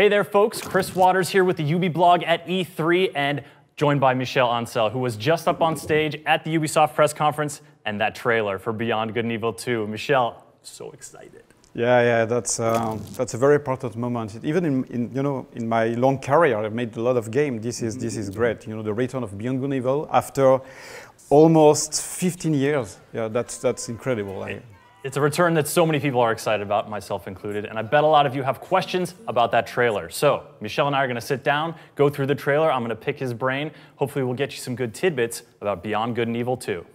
Hey there, folks. Chris Waters here with the Ubi blog at E3 and joined by Michel Ancel, who was just up on stage at the Ubisoft press conference and that trailer for Beyond Good and Evil 2. Michel, so excited. Yeah, that's a very important moment. Even in my long career, I've made a lot of games. This is great. You know, the return of Beyond Good and Evil after almost 15 years. Yeah, that's incredible. It's a return that so many people are excited about, myself included, and I bet a lot of you have questions about that trailer. So, Michel and I are going to sit down, go through the trailer. I'm going to pick his brain. Hopefully we'll get you some good tidbits about Beyond Good and Evil 2.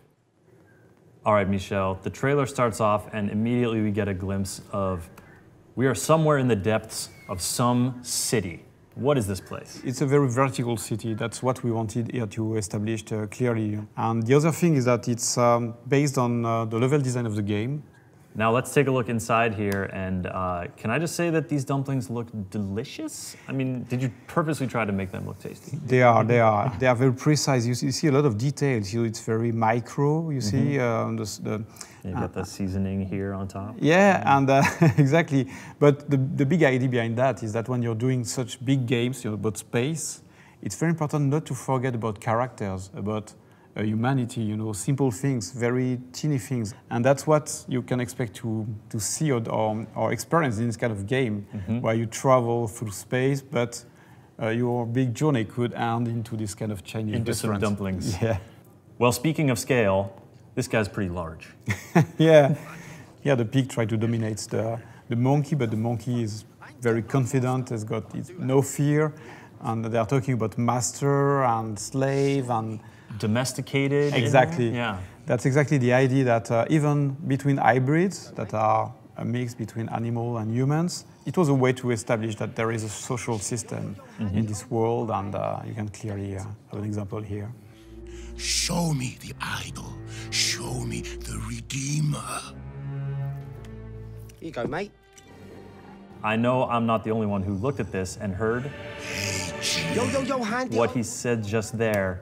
All right, Michel, the trailer starts off and immediately we get a glimpse of we are somewhere in the depths of some city. What is this place? It's a very vertical city. That's what we wanted here to establish clearly. And the other thing is that it's based on the level design of the game. Now let's take a look inside here, and can I just say that these dumplings look delicious? I mean, did you purposely try to make them look tasty? They are very precise. You see a lot of details. It's very micro. You see, You got the seasoning here on top. Yeah, and exactly. But the big idea behind that is that when you're doing such big games, about space, it's very important not to forget about characters, about humanity, simple things, very teeny things. And that's what you can expect to see or experience in this kind of game, where you travel through space, but your big journey could end into this kind of Chinese restaurant. Into some dumplings. Yeah. Well, speaking of scale, this guy's pretty large. Yeah, the pig tried to dominate the monkey, but the monkey is very confident, has got no fear, and they are talking about master and slave and domesticated. Exactly. Yeah. That's exactly the idea that even between hybrids that are a mix between animal and humans, it was a way to establish that there is a social system in this world, and you can clearly have an example here. Show me the idol. Show me the Redeemer. Here you go, mate. I know I'm not the only one who looked at this and heard Yo, hand it what up. he said just there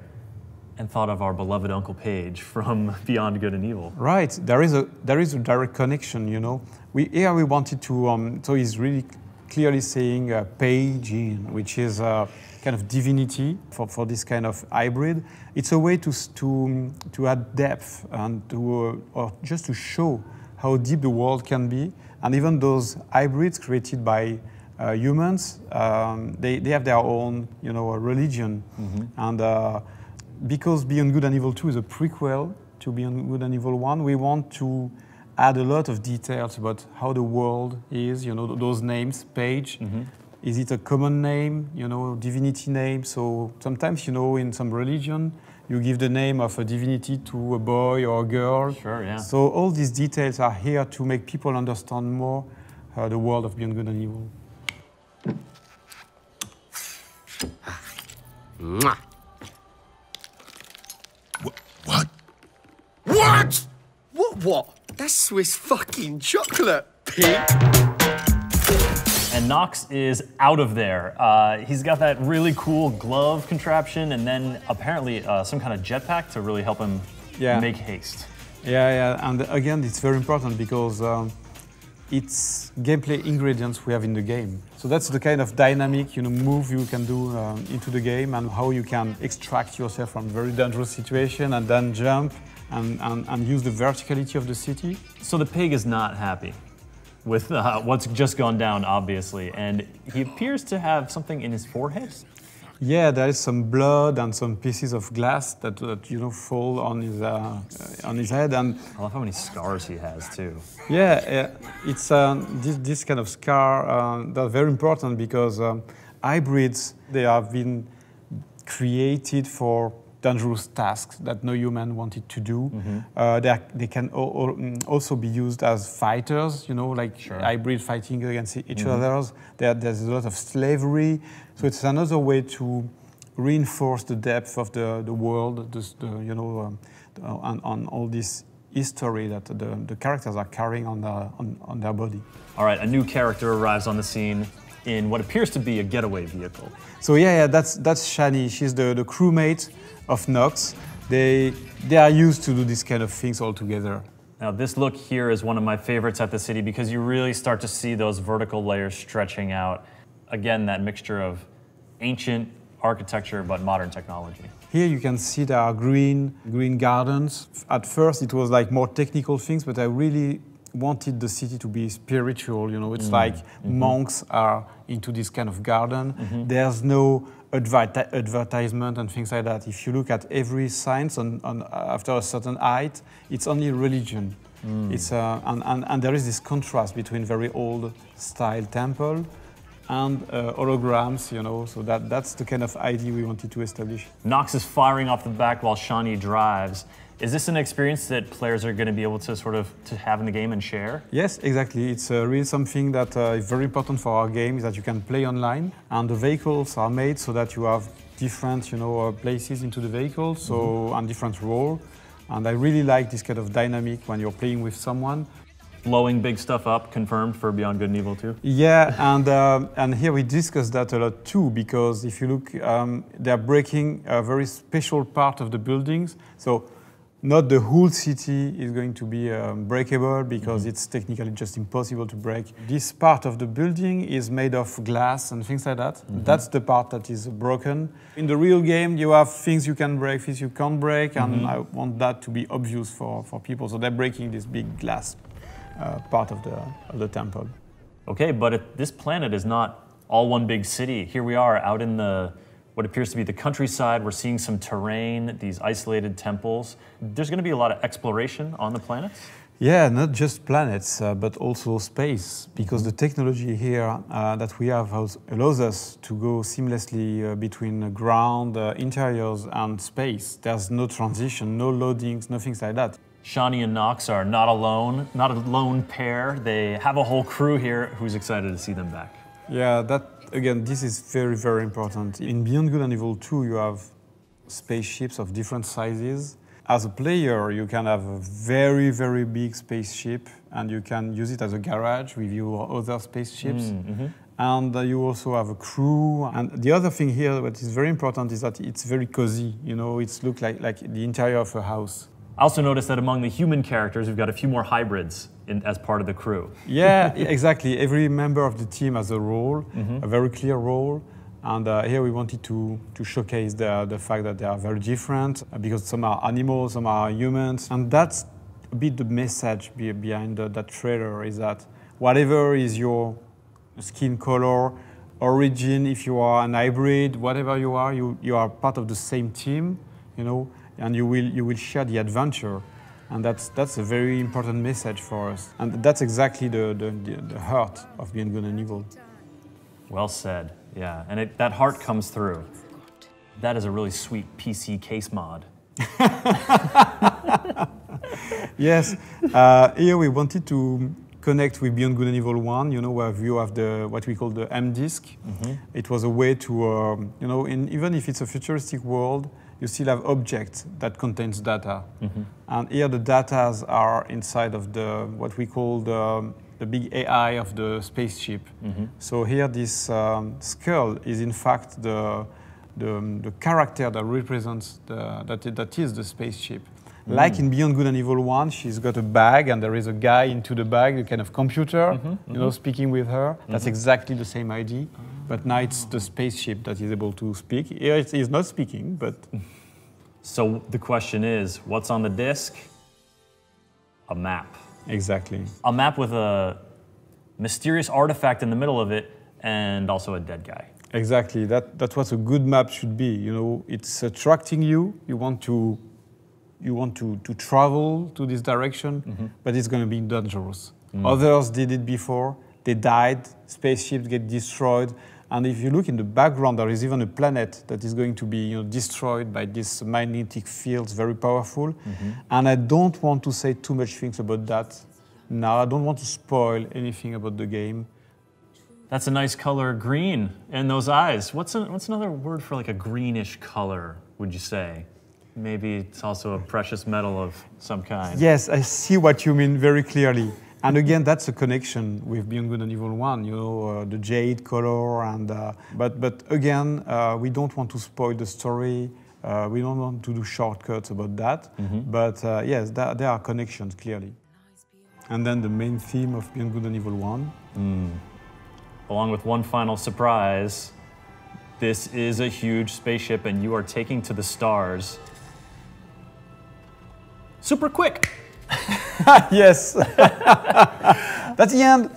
and thought of our beloved Uncle Page from Beyond Good and Evil. Right, there is a direct connection, Here we wanted to, so he's really clearly saying Page in, which is a kind of divinity for this kind of hybrid. It's a way to add depth and or just to show how deep the world can be. And even those hybrids created by humans, they have their own, religion. And because Beyond Good and Evil 2 is a prequel to Beyond Good and Evil 1, we want to add a lot of details about how the world is, those names, Page. Is it a common name, divinity name? So sometimes, in some religion, you give the name of a divinity to a boy or a girl. Sure, yeah. So all these details are here to make people understand more the world of Beyond Good and Evil. Mwah. What? What? What? That's Swiss fucking chocolate, pig. And Nox is out of there. He's got that really cool glove contraption and then apparently some kind of jetpack to really help him make haste. Yeah, and again, it's very important because it's gameplay ingredients we have in the game. So that's the kind of dynamic, move you can do into the game and how you can extract yourself from very dangerous situation and then jump and use the verticality of the city. So the pig is not happy with what's just gone down, obviously, and he appears to have something in his forehead. Yeah, there is some blood and some pieces of glass that fall on his head, and I love how many scars he has too. Yeah, it's this kind of scar that's very important because hybrids, they have been created for dangerous tasks that no human wanted to do. They can also be used as fighters, like hybrid fighting against each other. There's a lot of slavery. So it's another way to reinforce the depth of the world, on all this history that the characters are carrying on their body. All right, a new character arrives on the scene in what appears to be a getaway vehicle. So yeah, that's Shani. She's the crewmate of Nox. They are used to do this kind of things all together. Now this look here is one of my favorites at the city because you really start to see those vertical layers stretching out. again, that mixture of ancient architecture but modern technology. Here you can see there are green gardens. At first it was like more technical things, but I really wanted the city to be spiritual, you know. It's like monks are into this kind of garden. There's no advertisement and things like that. If you look at every sign after a certain height, it's only religion. It's, and there is this contrast between very old style temple and holograms, you know, so that's the kind of idea we wanted to establish. Nox is firing off the back while Shawnee drives. Is this an experience that players are going to be able to sort of have in the game and share? Yes, exactly. It's really something that is very important for our game, is that you can play online, and the vehicles are made so that you have different, you know, places into the vehicle, so and different role. And I really like this kind of dynamic when you're playing with someone. Blowing big stuff up, confirmed for Beyond Good and Evil 2? Yeah, and here we discuss that a lot too, because if you look, they're breaking a very special part of the buildings. So not the whole city is going to be breakable, because it's technically just impossible to break. This part of the building is made of glass and things like that. That's the part that is broken. In the real game, you have things you can break, things you can't break, and I want that to be obvious for people. So they're breaking this big glass part of the temple. Okay, but this planet is not all one big city. Here we are out in what appears to be the countryside. We're seeing some terrain, these isolated temples. There's going to be a lot of exploration on the planets? Yeah, not just planets, but also space, because the technology here that we have allows us to go seamlessly between ground, interiors, and space. There's no transition, no loadings, nothing like that. Shawnee and Nox are not alone, not a lone pair. They have a whole crew here who's excited to see them back. Yeah, again, this is very, very important. In Beyond Good and Evil 2, you have spaceships of different sizes. As a player, you can have a very, very big spaceship, and you can use it as a garage with your other spaceships. And you also have a crew. And the other thing here that is very important is that it's very cozy. You know, it looks like the interior of a house. I also noticed that among the human characters, we've got a few more hybrids as part of the crew. Yeah, exactly. Every member of the team has a role, a very clear role. And here we wanted to showcase the fact that they are very different, because some are animals, some are humans. And that's a bit the message behind that trailer, is that whatever is your skin color, origin, if you are an hybrid, whatever you are part of the same team, you know, and you will share the adventure. And that's a very important message for us. And that's exactly the heart of Beyond Good and Evil. Well said, yeah. And that heart comes through. That is a really sweet PC case mod. Yes, here we wanted to connect with Beyond Good and Evil 1, you know, where you have what we call the M disk. It was a way to, you know, even if it's a futuristic world, you still have objects that contains data. And here the data are inside of what we call the big AI of the spaceship. So here this skull is in fact the character that represents that is the spaceship. Like in Beyond Good and Evil 1, she's got a bag, and there is a guy into the bag, a kind of computer, you know, speaking with her. That's exactly the same idea. But now it's the spaceship that is able to speak. Here it is not speaking, but... So the question is, what's on the disc? A map. Exactly. A map with a mysterious artifact in the middle of it, and also a dead guy. Exactly. That's what a good map should be. You know, it's attracting you. You want to travel to this direction, but it's going to be dangerous. Others did it before. They died. Spaceships get destroyed. And if you look in the background, there is even a planet that is going to be, you know, destroyed by these magnetic fields, very powerful. And I don't want to say too much things about that now. I don't want to spoil anything about the game. That's a nice color, green, in those eyes. What's another word for like a greenish color, would you say? Maybe it's also a precious metal of some kind. Yes, I see what you mean very clearly. And again, that's a connection with Beyond Good and Evil 1, you know, the jade color. And but again, we don't want to spoil the story. We don't want to do shortcuts about that. But yes, there are connections, clearly. And then the main theme of Beyond Good and Evil 1. along with one final surprise. This is a huge spaceship and you are taking to the stars super quick. Yes. That's the end.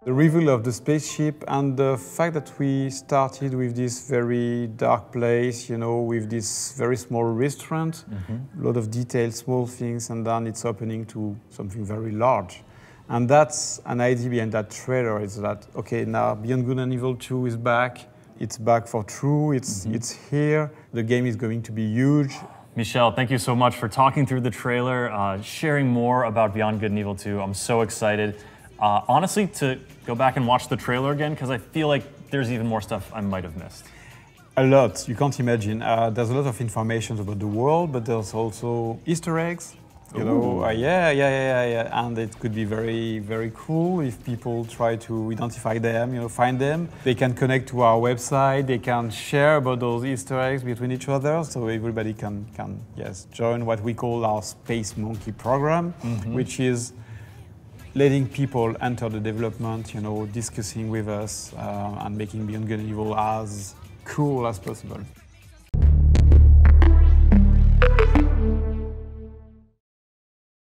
The reveal of the spaceship and the fact that we started with this very dark place, you know, with this very small restaurant, a lot of details, small things, and then it's opening to something very large. And that's an idea behind that trailer, is that, okay, now Beyond Good and Evil 2 is back. It's back for true, it's here. The game is going to be huge. Michel, thank you so much for talking through the trailer, sharing more about Beyond Good and Evil 2. I'm so excited. Honestly, to go back and watch the trailer again, because I feel like there's even more stuff I might have missed. A lot, you can't imagine. There's a lot of information about the world, but there's also Easter eggs. You know, yeah. And it could be very, very cool if people try to identify them, you know, find them. They can connect to our website, they can share about those Easter eggs between each other, so everybody can join what we call our Space Monkey program, which is letting people enter the development, you know, discussing with us and making Beyond Good and Evil as cool as possible.